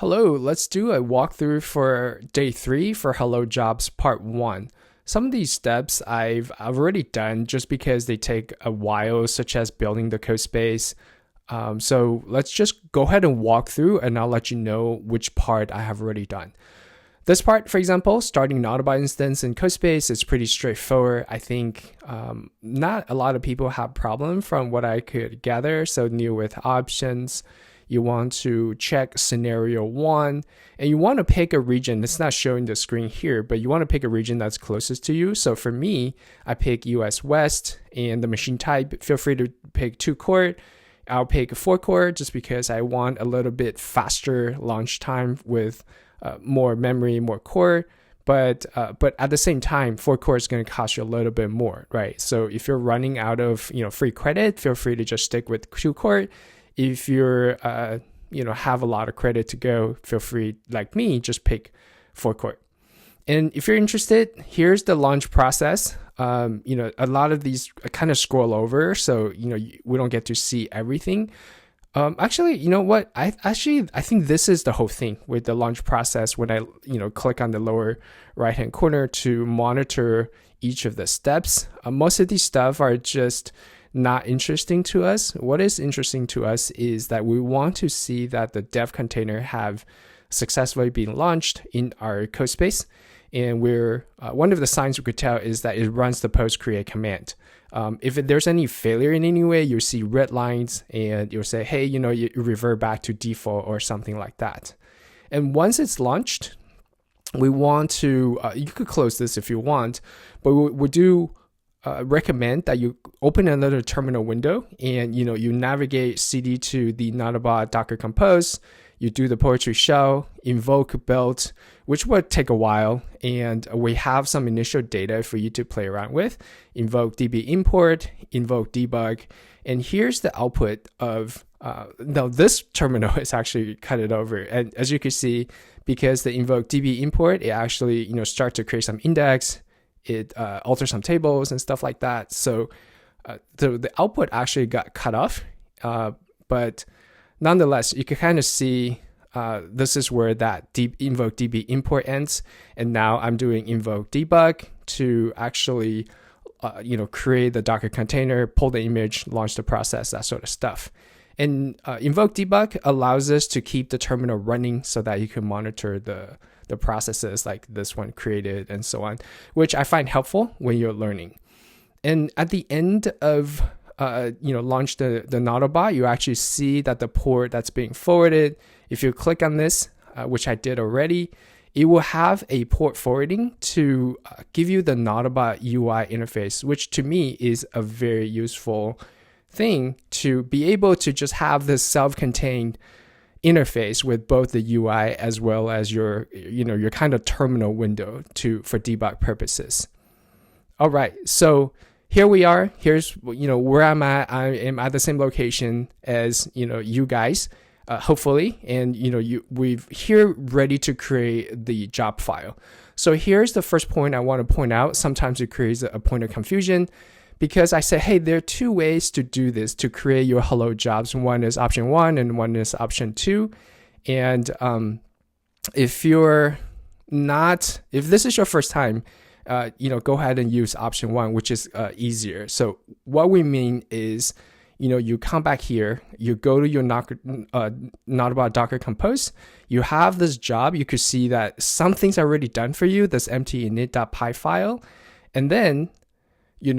Hello, let's do a walkthrough for day 3 for Hello Jobs Part 1. Some of these steps I've already done just because they take a while, such as building the code space. So let's just go ahead and walk through and I'll let you know which part I have already done. This part, for example, starting an Autobot instance in CodeSpace is pretty straightforward. I think not a lot of people have problem from what I could gather. So new with options, you want to check scenario 1 and you want to pick a region. It's not showing the screen here, but you want to pick a region that's closest to you. So for me, I pick US West and the machine type. Feel free to pick 2-core. I'll pick 4-core just because I want a little bit faster launch time with more memory, more core, but at the same time, 4-core is going to cost you a little bit more, right? So if you're running out of free credit, feel free to just stick with 2-core. If you're have a lot of credit to go, feel free, like me, just pick 4-core. And if you're interested, here's the launch process. A lot of these kind of scroll over, so we don't get to see everything. Actually, you know what? I think this is the whole thing with the launch process. When I click on the lower right hand corner to monitor each of the steps, most of these stuff are just not interesting to us. What is interesting to us is that we want to see that the dev container have successfully been launched in our code space. And we're one of the signs we could tell is that it runs the post create command. If there's any failure in any way, you'll see red lines and you'll say, hey, you revert back to default or something like that. And once it's launched, we want to, you could close this if you want, but we do recommend that you open another terminal window and you navigate cd to the Autobot Docker Compose. You do the poetry shell, invoke build, which would take a while, and we have some initial data for you to play around with. Invoke db import, invoke debug, and here's the output of now this terminal is actually cut it over, and as you can see, because the invoke db import, it actually start to create some index. It alters some tables and stuff like that. So the output actually got cut off, but nonetheless, you can kind of see this is where that invoke db import ends. And now I'm doing invoke debug to actually create the Docker container, pull the image, launch the process, that sort of stuff. And invoke debug allows us to keep the terminal running so that you can monitor the processes like this one created and so on, which I find helpful when you're learning. And at the end of launch the Autobot, you actually see that the port that's being forwarded, if you click on this, which I did already, it will have a port forwarding to give you the Autobot UI interface, which to me is a very useful thing to be able to just have this self-contained interface with both the UI as well as your kind of terminal window for debug purposes. All right, so here we are. Here's where I'm at. I am at the same location as you guys, hopefully, and we've here ready to create the job file. So here's the first point I want to point out. Sometimes it creates a point of confusion, because I said, hey, there are 2 ways to do this, to create your Hello Jobs. One is option 1 and one is option 2. And if this is your first time, go ahead and use option 1, which is easier. So what we mean is, you come back here, you go to your Autobot Docker Compose, you have this job, you could see that some things are already done for you, this empty init.py file, and then you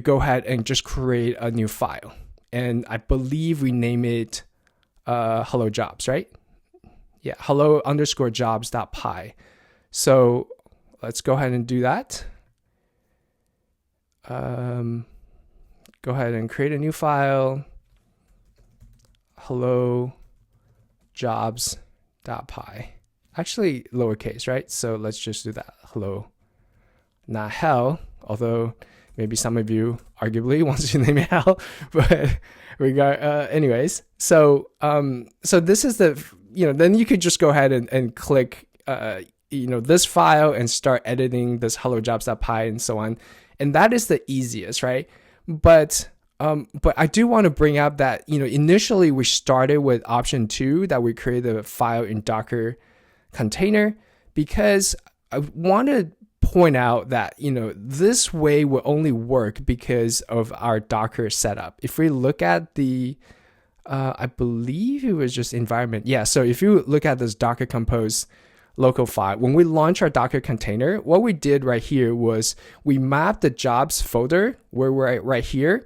go ahead and just create a new file. And I believe we name it hello jobs, right? Yeah, hello_jobs.py. So let's go ahead and do that. Go ahead and create a new file, hello jobs.py. Actually, lowercase, right? So let's just do that. Hello, not hell, although maybe some of you arguably wants to name it hell, but anyways. So this is the, then you could just go ahead and click, this file and start editing this hello jobs.py and so on. And that is the easiest, right? But But I do want to bring up that, initially we started with option 2, that we create a file in Docker container, because I want to point out that, this way will only work because of our Docker setup. If we look at the, I believe it was just environment. Yeah, so if you look at this Docker Compose local file, when we launch our Docker container, what we did right here was we mapped the jobs folder, where we're at right here,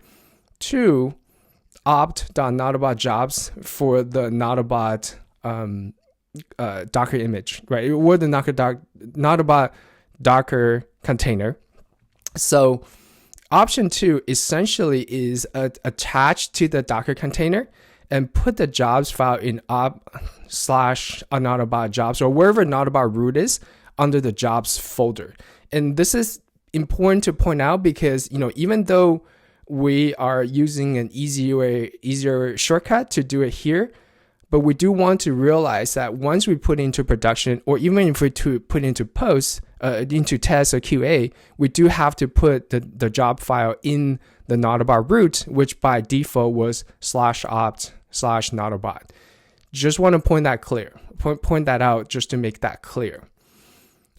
to opt.notabot jobs for the Notabot Docker image, right? Or the Notabot Docker container. So option 2 essentially is attached to the Docker container and put the jobs file in op/notabot jobs, or wherever Notabot root is, under the jobs folder. And this is important to point out because, even though we are using an easier shortcut to do it here, but we do want to realize that once we put into production, or even if we put into into test or QA, we do have to put the job file in the Notabot root, which by default was /opt/Notabot. Just want to point that out just to make that clear.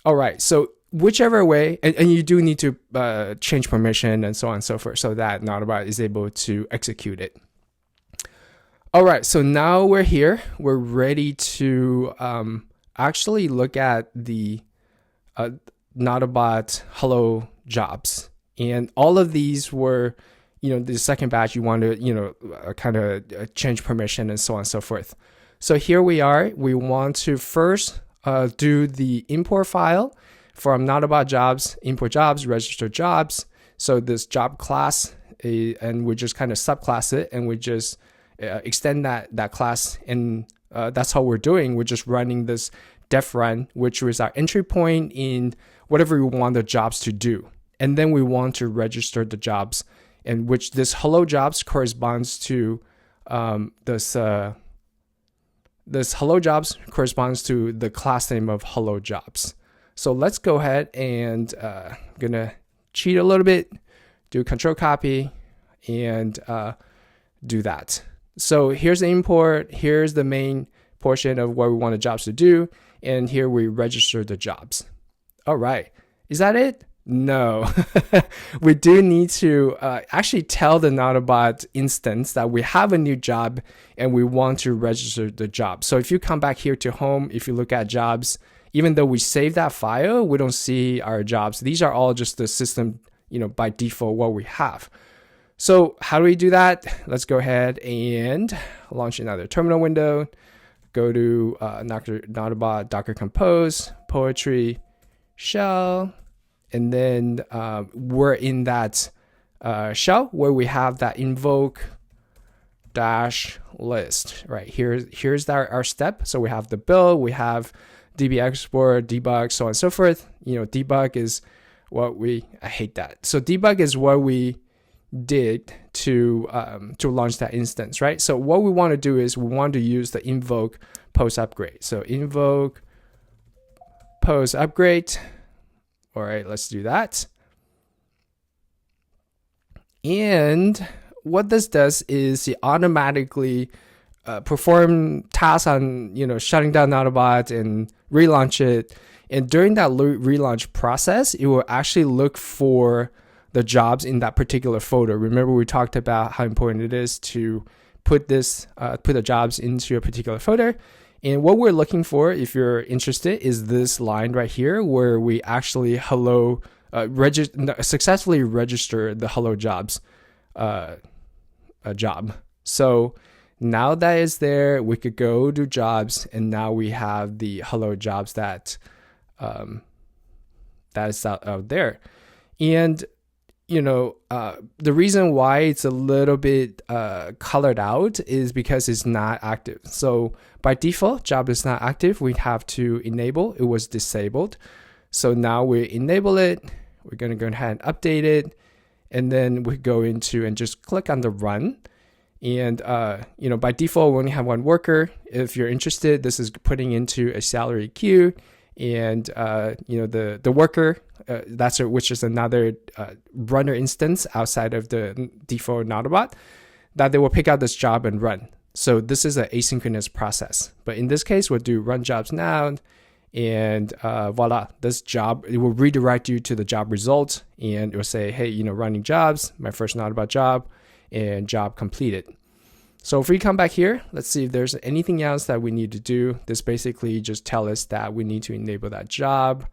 All right, so whichever way, and you do need to change permission and so on and so forth, so that Notabot is able to execute it. All right, so now we're here. We're ready to actually look at the Notabot hello jobs. And all of these were, the second batch you want to, kind of change permission and so on and so forth. So here we are. We want to first do the import file from Notabot jobs, import jobs, register jobs. So this job class, and we just kind of subclass it, and we just extend that class, and that's how we're doing. We're just running this def run, which is our entry point in whatever we want the jobs to do. And then we want to register the jobs, in which this hello jobs corresponds to this hello jobs corresponds to the class name of hello jobs. So let's go ahead and I'm gonna cheat a little bit, do control copy, and do that. So here's the import, here's the main portion of what we want the jobs to do, and here we register the jobs. All right, is that it? No, we do need to actually tell the Notabot instance that we have a new job and we want to register the job. So if you come back here to home, if you look at jobs, even though we save that file, we don't see our jobs. These are all just the system, by default what we have. So how do we do that? Let's go ahead and launch another terminal window. Go to Notabot Docker Compose, Poetry, Shell, and then we're in that shell where we have that invoke dash list, right? Here's our step. So we have the build, we have DB export, debug, so on and so forth. Debug is what I hate that. So debug is what we did to launch that instance, right? So what we want to do is we want to use the invoke post upgrade. So invoke post upgrade. All right, let's do that. And what this does is it automatically perform tasks on shutting down Notabot and relaunch it. And during that relaunch process, it will actually look for the jobs in that particular folder. Remember, we talked about how important it is to put the jobs into a particular folder. And what we're looking for, if you're interested, is this line right here where we actually successfully register the hello jobs job. So now that is there, we could go to jobs, and now we have the hello jobs that is out there. And the reason why it's a little bit colored out is because it's not active. So by default, job is not active. We have to enable. It was disabled. So now we enable it. We're going to go ahead and update it. And then we go into and just click on the run. And, by default, we only have one worker. If you're interested, this is putting into a salary queue. and the worker, which is another runner instance outside of the default Nautobot, that they will pick out this job and run. So this is an asynchronous process. But in this case, we'll do run jobs now, and voila, this job, it will redirect you to the job result, and it will say, hey, running jobs, my first Nautobot job, and job completed. So if we come back here, let's see if there's anything else that we need to do. This basically just tells us that we need to enable that job.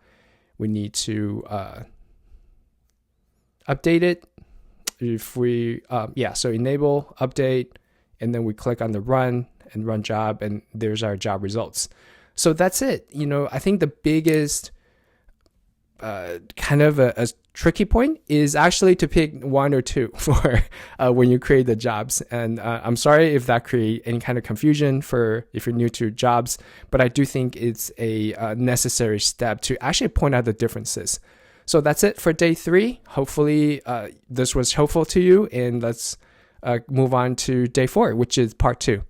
We need to update it. If we, so enable, update, and then we click on the run and run job, and there's our job results. So that's it. I think the biggest kind of a tricky point is actually to pick one or two for when you create the jobs. And I'm sorry if that create any kind of confusion for if you're new to jobs, but I do think it's a necessary step to actually point out the differences. So that's it for day 3. Hopefully this was helpful to you, and let's move on to day 4, which is part 2.